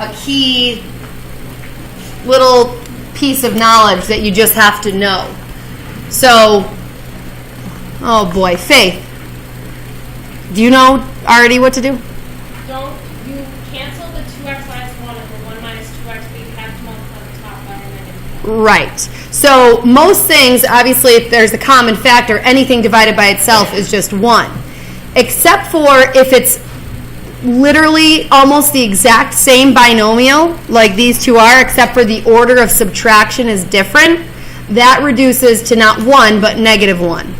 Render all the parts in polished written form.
a key little piece of knowledge that you just have to know. So, oh boy, Faith, do you know already what to do? Don't you cancel the 2x minus 1 and the 1 minus 2x, but you have to multiply the top by a negative 1. Right. So most things, obviously, if there's a common factor, anything divided by itself is just 1. Except for if it's literally almost the exact same binomial, like these two are, except for the order of subtraction is different, that reduces to not 1, but negative 1.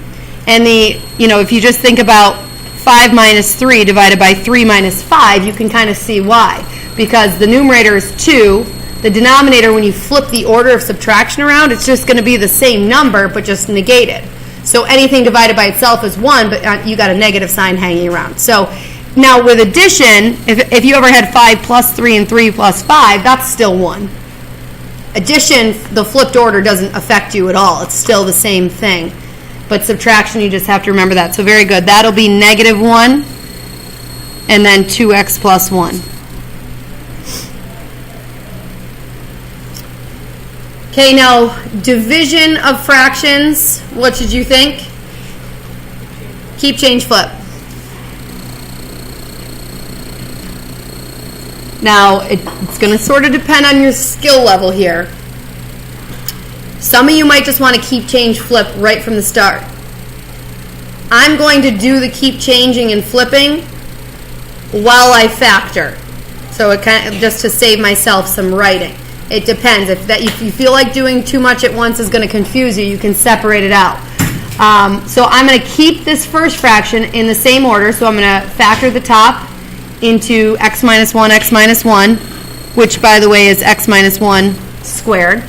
And if you just think about 5 minus 3 divided by 3 minus 5, you can kind of see why. Because the numerator is 2. The denominator, when you flip the order of subtraction around, it's just going to be the same number, but just negated. So anything divided by itself is 1, but you got a negative sign hanging around. So now with addition, if you ever had 5 plus 3 and 3 plus 5, that's still 1. Addition, the flipped order doesn't affect you at all. It's still the same thing. But subtraction, you just have to remember that. So very good. That'll be negative 1 and then 2x plus 1. Okay, now division of fractions. What should you think? Keep, change, flip. Now, it's going to sort of depend on your skill level here. Some of you might just want to keep, change, flip right from the start. I'm going to do the keep changing and flipping while I factor. So it kind of, just to save myself some writing. It depends. If you feel like doing too much at once is going to confuse you, you can separate it out. So I'm going to keep this first fraction in the same order. So I'm going to factor the top into x minus 1, which, by the way, is x minus 1 squared.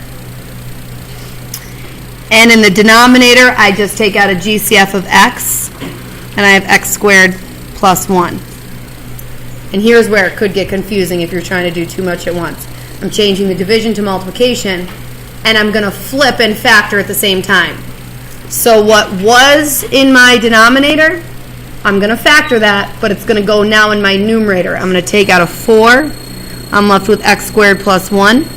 And in the denominator, I just take out a GCF of x, and I have x squared plus 1. And here's where it could get confusing if you're trying to do too much at once. I'm changing the division to multiplication, and I'm going to flip and factor at the same time. So what was in my denominator, I'm going to factor that, but it's going to go now in my numerator. I'm going to take out a 4. I'm left with x squared plus 1.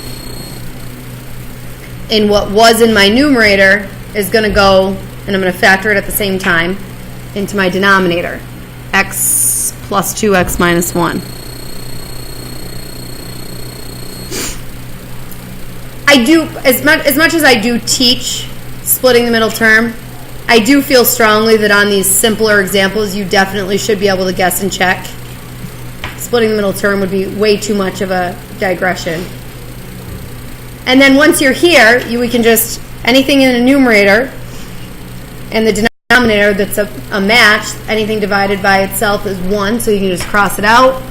And what was in my numerator is going to go, and I'm going to factor it at the same time, into my denominator. X plus 2x minus 1. I do, as much as I do teach splitting the middle term, I do feel strongly that on these simpler examples, you definitely should be able to guess and check. Splitting the middle term would be way too much of a digression. And then once you're here, we can just, anything in the numerator and the denominator that's a match, anything divided by itself is 1, so you can just cross it out.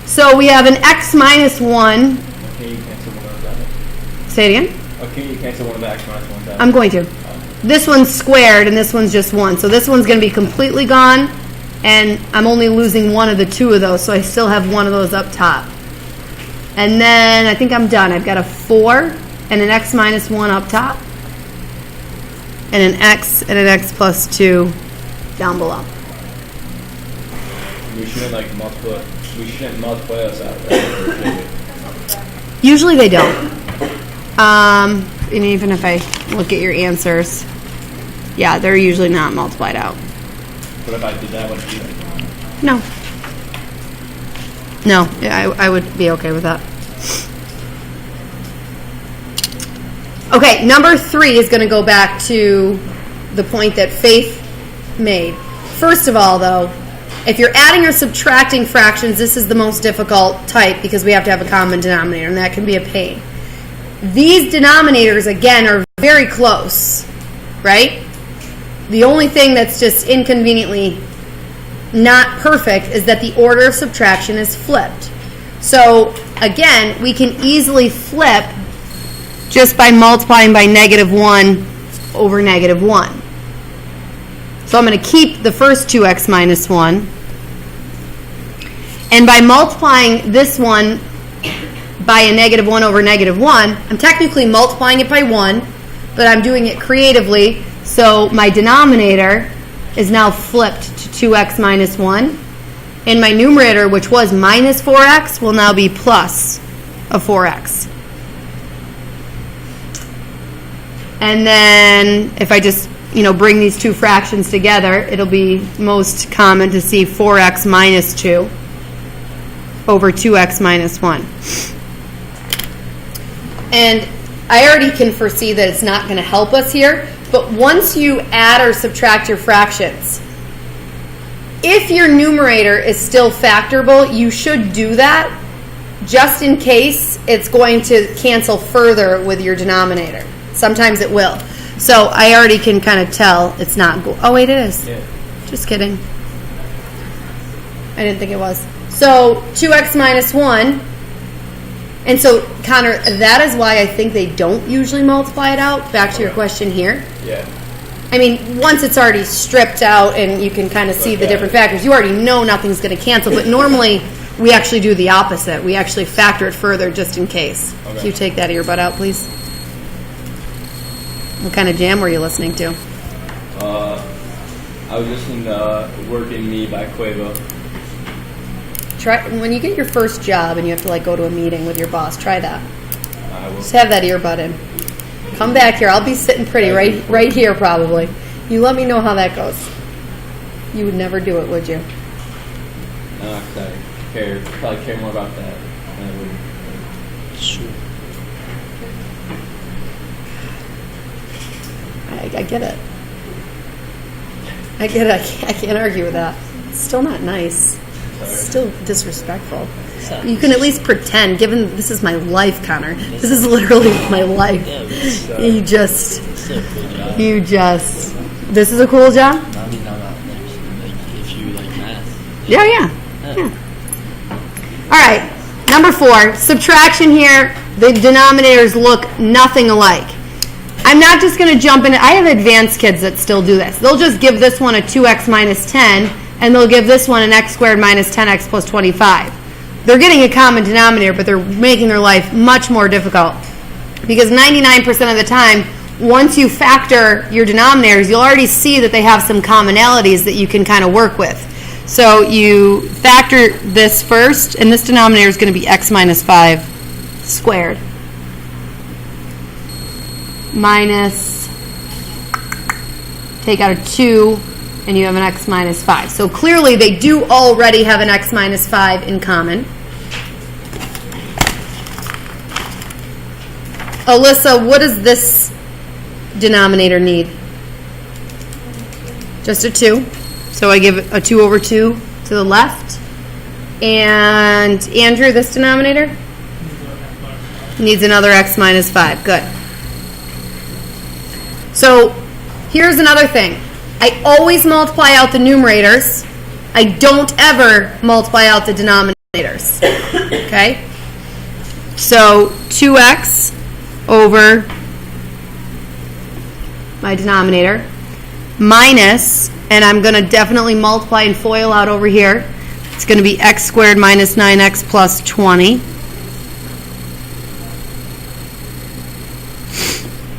So we have an x minus 1. Okay, you cancel one of that. Say it again? Okay, you cancel one of the x minus 1 out. I'm going to. This one's squared and this one's just 1. So this one's going to be completely gone, and I'm only losing one of the two of those, so I still have one of those up top. And then I think I'm done. I've got a 4 and an x minus 1 up top, and an x plus 2 down below. We shouldn't multiply us out, right? Usually they don't. And even if I look at your answers, yeah, they're usually not multiplied out. What if I did that? What would you think? No. No, I would be okay with that. Okay, number 3 is going to go back to the point that Faith made. First of all, though, if you're adding or subtracting fractions, this is the most difficult type because we have to have a common denominator, and that can be a pain. These denominators, again, are very close, right? The only thing that's just inconveniently not perfect is that the order of subtraction is flipped. So, again, we can easily flip just by multiplying by negative 1 over negative 1. So I'm going to keep the first 2x minus 1. And by multiplying this one by a negative 1 over negative 1, I'm technically multiplying it by 1, but I'm doing it creatively. So my denominator is now flipped to 2x minus 1. And my numerator, which was minus 4x, will now be plus a 4x. And then if I just, bring these two fractions together, it'll be most common to see 4x minus 2 over 2x minus 1. And I already can foresee that it's not going to help us here, but once you add or subtract your fractions, if your numerator is still factorable, you should do that just in case it's going to cancel further with your denominator. Sometimes it will. So I already can kind of tell it's not oh wait, it is. Yeah. Just kidding. I didn't think it was. So 2x minus 1. And so, Connor, that is why I think they don't usually multiply it out. Back to your question here. Yeah. I mean, once it's already stripped out and you can kind of see the different factors, you already know nothing's going to cancel. But normally, we actually do the opposite. We actually factor it further just in case. Okay. Can you take that earbud out, please? What kind of jam were you listening to? I was listening to Working Me by Quavo. Try when you get your first job and you have to go to a meeting with your boss. Try that. I will. Just have that earbud in. Come back here. I'll be sitting pretty right here probably. You let me know how that goes. You would never do it, would you? No, because I probably care more about that than I would. Sure. I get it. I get it. I can't argue with that. It's still not nice. It's still disrespectful. You can at least pretend, given this is my life, Connor. This is literally my life. Yeah, This it's a cool job. This is a cool job? I mean, I'm not like if you like math. Yeah. All right, number 4, subtraction here. The denominators look nothing alike. I'm not just going to jump in. I have advanced kids that still do this. They'll just give this one a 2x minus 10, and they'll give this one an x squared minus 10x plus 25. They're getting a common denominator, but they're making their life much more difficult. Because 99% of the time, once you factor your denominators, you'll already see that they have some commonalities that you can kind of work with. So you factor this first, and this denominator is going to be x minus 5 squared. Minus, take out a 2, and you have an x minus 5. So clearly they do already have an x minus 5 in common. Alyssa, what does this denominator need? Just a 2. So I give a 2 over 2 to the left. And Andrew, this denominator? Needs another x minus 5. Good. So here's another thing. I always multiply out the numerators. I don't ever multiply out the denominators. Okay? So 2x over my denominator minus, and I'm going to definitely multiply and FOIL out over here. It's going to be x squared minus 9x plus 20.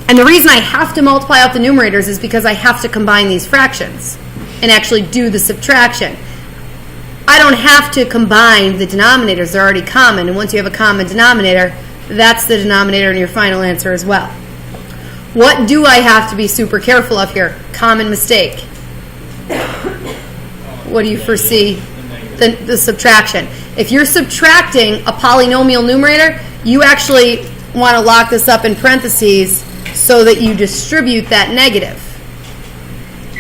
And the reason I have to multiply out the numerators is because I have to combine these fractions and actually do the subtraction. I don't have to combine the denominators. They're already common. And once you have a common denominator, that's the denominator in your final answer as well. What do I have to be super careful of here? Common mistake. What do you foresee? The subtraction. If you're subtracting a polynomial numerator, you actually want to lock this up in parentheses so that you distribute that negative.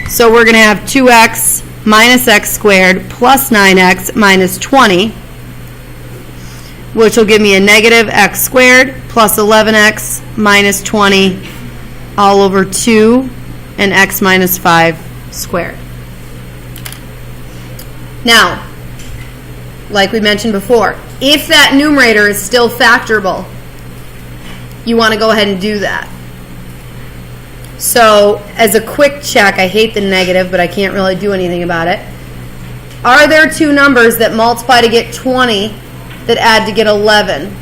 So we're going to have 2x minus x squared plus 9x minus 20, which will give me a negative x squared plus 11x minus 20 all over 2 and x minus 5 squared. Now, like we mentioned before, if that numerator is still factorable, you want to go ahead and do that. So, as a quick check, I hate the negative, but I can't really do anything about it. Are there two numbers that multiply to get 20 that add to get 11?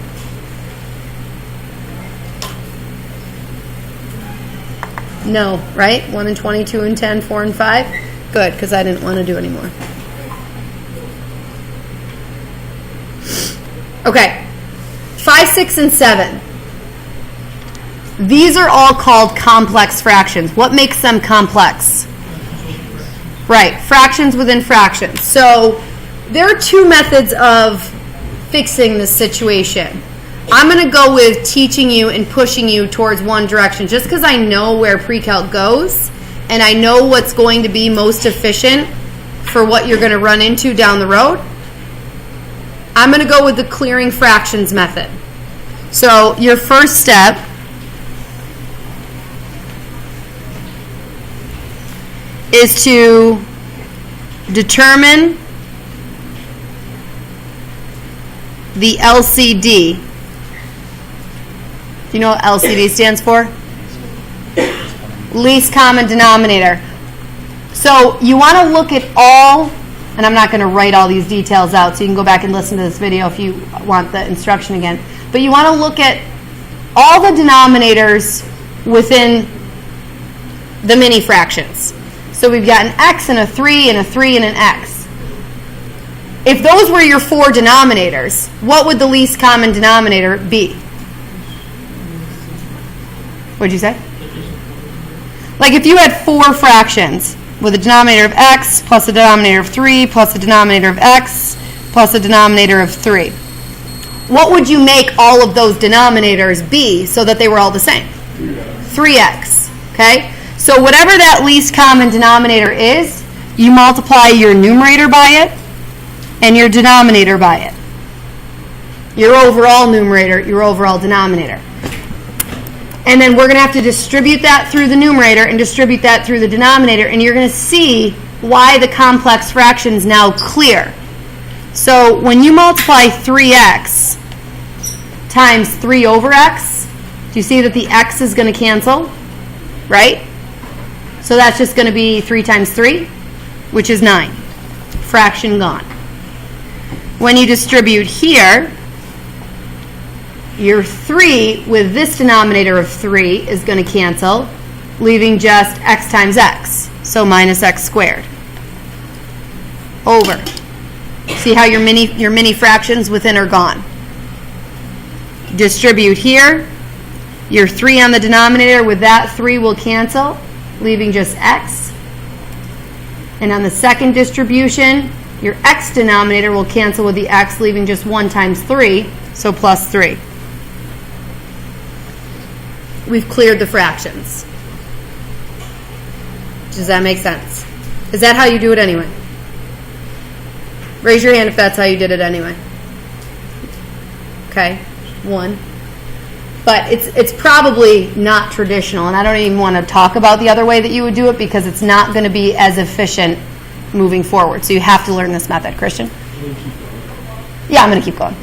No, right? 1 and 20, 2 and 10, 4 and 5? Good, because I didn't want to do any more. Okay. 5, 6, and 7. These are all called complex fractions. What makes them complex? Right, fractions within fractions. So there are two methods of fixing this situation. I'm going to go with teaching you and pushing you towards one direction just because I know where PreCalc goes and I know what's going to be most efficient for what you're going to run into down the road. I'm going to go with the clearing fractions method. So your first step is to determine the LCD. Do you know what LCD stands for? Least common denominator. So you want to look at all, and I'm not going to write all these details out, so you can go back and listen to this video if you want the instruction again. But you want to look at all the denominators within the mini fractions. So we've got an x and a 3 and a 3 and an x. If those were your four denominators, what would the least common denominator be? What'd you say? Like if you had four fractions with a denominator of x plus a denominator of 3 plus a denominator of x plus a denominator of 3. What would you make all of those denominators be so that they were all the same? 3x. Okay? So whatever that least common denominator is, you multiply your numerator by it and your denominator by it. Your overall numerator, your overall denominator. And then we're going to have to distribute that through the numerator and distribute that through the denominator, and you're going to see why the complex fraction is now clear. So when you multiply 3x times 3 over x, do you see that the x is going to cancel? Right? So that's just going to be 3 times 3, which is 9. Fraction gone. When you distribute here, your 3 with this denominator of 3 is going to cancel, leaving just x times x, so minus x squared. Over. See how your mini fractions within are gone. Distribute here. Your 3 on the denominator with that 3 will cancel, leaving just x. And on the second distribution, your x denominator will cancel with the x, leaving just 1 times 3, so plus 3. We've cleared the fractions. Does that make sense? Is that how you do it anyway? Raise your hand if that's how you did it anyway. Okay, 1. But it's probably not traditional, and I don't even want to talk about the other way that you would do it because it's not going to be as efficient moving forward. So you have to learn this method. Christian? Yeah, I'm going to keep going.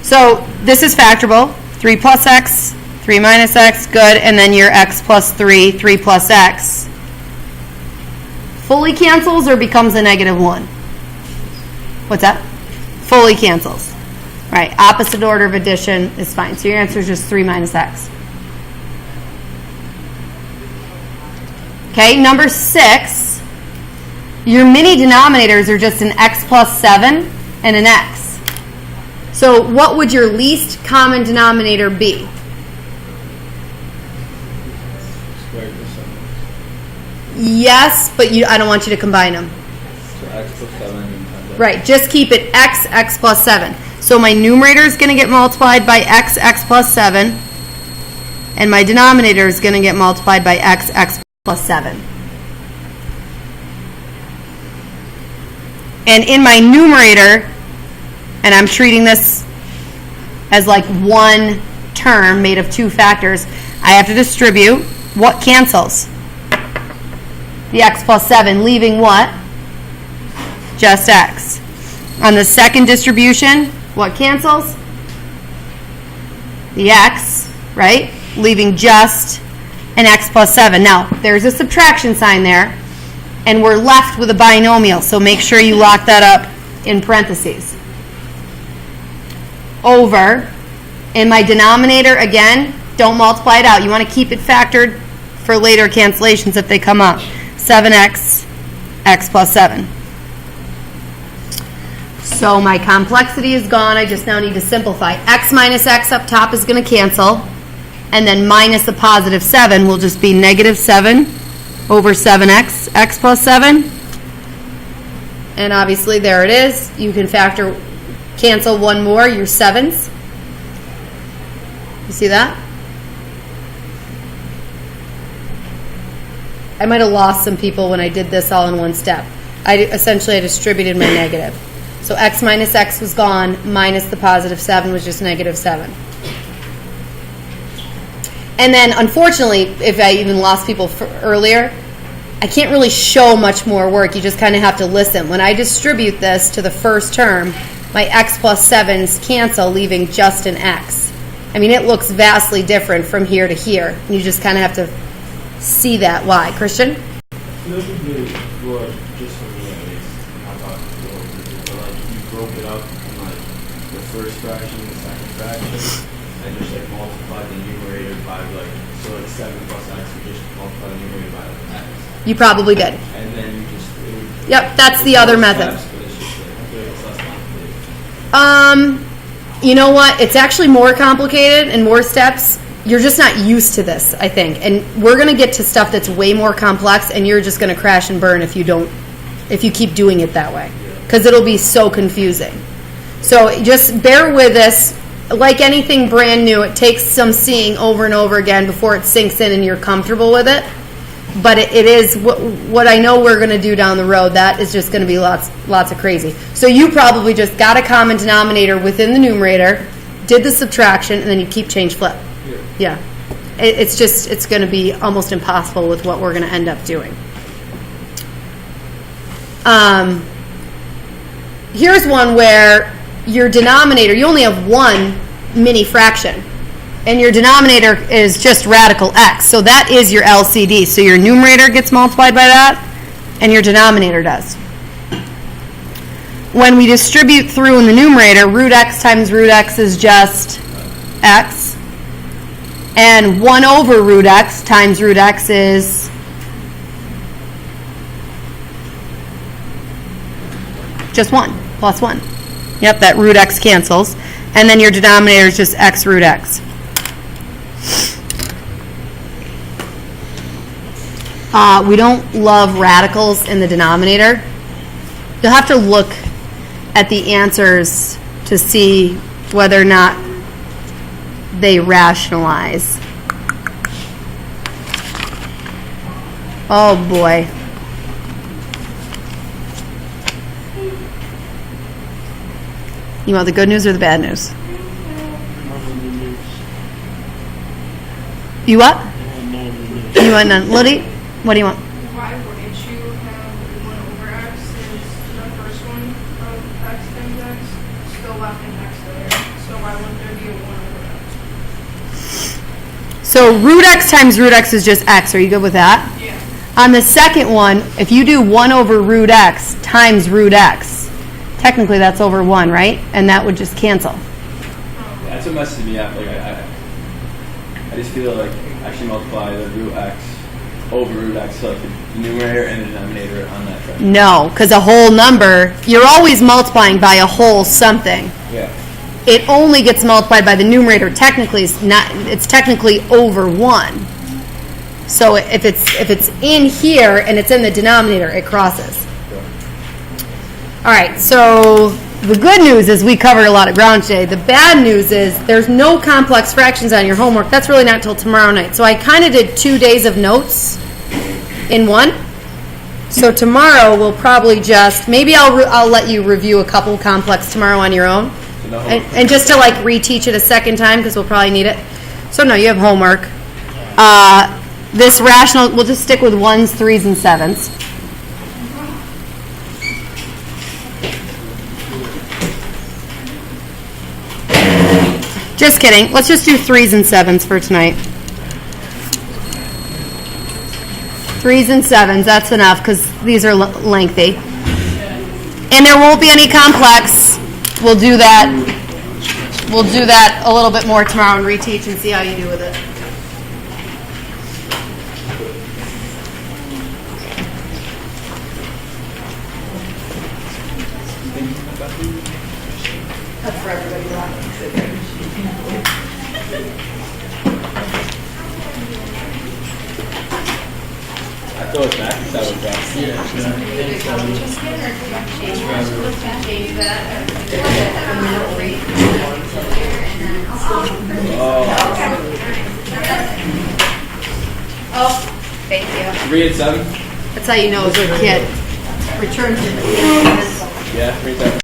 So this is factorable. 3 plus x, 3 minus x, good, and then your x plus 3, 3 plus x. Fully cancels or becomes a negative 1? What's that? Fully cancels. Right, opposite order of addition is fine. So your answer is just 3 minus x. Okay, number 6, your mini denominators are just an x plus 7 and an x. So what would your least common denominator be? Yes, but I don't want you to combine them. So x plus 7. Right, just keep it x plus 7. So my numerator is going to get multiplied by x plus 7, and my denominator is going to get multiplied by x plus 7. And in my numerator, and I'm treating this as like one term made of 2 factors, I have to distribute. What cancels? The x plus 7, leaving what? Just x. On the second distribution, what cancels? The x, right? Leaving just an x plus 7. Now, there's a subtraction sign there, and we're left with a binomial, so make sure you lock that up in parentheses. Over, in my denominator, again, don't multiply it out. You want to keep it factored for later cancellations if they come up. 7x, x plus 7. So my complexity is gone. I just now need to simplify. X minus x up top is going to cancel. And then minus the positive 7 will just be negative 7 over 7x, x plus 7. And obviously there it is. You can cancel one more, your 7s. You see that? I might have lost some people when I did this all in one step. I distributed my negative. So x minus x was gone, minus the positive 7 was just negative 7. And then, unfortunately, if I even lost people earlier, I can't really show much more work. You just kind of have to listen. When I distribute this to the first term, my x plus 7s cancel, leaving just an x. I mean, it looks vastly different from here to here. You just kind of have to see that. Why? Christian? Notably, well, just for me at least, not about the whole group, but like you broke it up in like the first fraction and the second fraction, and just like multiplied the numerator by like, so like 7 plus x, you just multiply the numerator by like x. You probably did. And then you just, Yep, that's the other method. Steps, but it's just like, I feel like it's less complicated. You know what? It's actually more complicated and more steps. You're just not used to this, I think. And we're going to get to stuff that's way more complex, and you're just going to crash and burn if you keep doing it that way. Because it'll be so confusing. So just bear with us. Like anything brand new, it takes some seeing over and over again before it sinks in and you're comfortable with it. But it is what I know we're going to do down the road. That is just going to be lots of crazy. So you probably just got a common denominator within the numerator, did the subtraction, and then you keep change flip. Yeah. It's going to be almost impossible with what we're going to end up doing. Here's one where your denominator, you only have one mini fraction. And your denominator is just radical x. So that is your LCD. So your numerator gets multiplied by that, and your denominator does. When we distribute through in the numerator, root x times root x is just x. And 1 over root x times root x is just 1, plus 1. Yep, that root x cancels. And then your denominator is just x root x. We don't love radicals in the denominator. You'll have to look at the answers to see whether or not they rationalize. Oh boy. You want the good news or the bad news? You what? You want none? Liddy, what do you want? Why wouldn't you have 1 over x is the first one of x times x, still left in x there. So why wouldn't there be a 1 over x? So root x times root x is just x. Are you good with that? Yeah. On the second one, if you do 1 over root x times root x, technically that's over 1, right? And that would just cancel. That's what messes me up. Like I just feel like I should multiply the root x over root x, so like the numerator and the denominator on that fraction. No, because a whole number, you're always multiplying by a whole something. Yeah. It only gets multiplied by the numerator. Technically, it's technically over 1. So if it's in here and it's in the denominator, it crosses. All right, so the good news is we covered a lot of ground today. The bad news is there's no complex fractions on your homework. That's really not until tomorrow night. So I kind of did 2 days of notes in one. So tomorrow we'll probably maybe I'll let you review a couple complex tomorrow on your own. So no And just to like reteach it a second time because we'll probably need it. So no, you have homework. This rational, we'll just stick with 1s, 3s, and 7s. Just kidding. Let's just do 3s and 7s for tonight. 3s and 7s, that's enough because these are lengthy. And there won't be any complex. We'll do that a little bit more tomorrow and reteach and see how you do with it. That's for everybody to I thought it's back that was wrong. Oh, thank you. 3 and 7? That's how you know a good kid. Returns. Yeah, 3 and 7.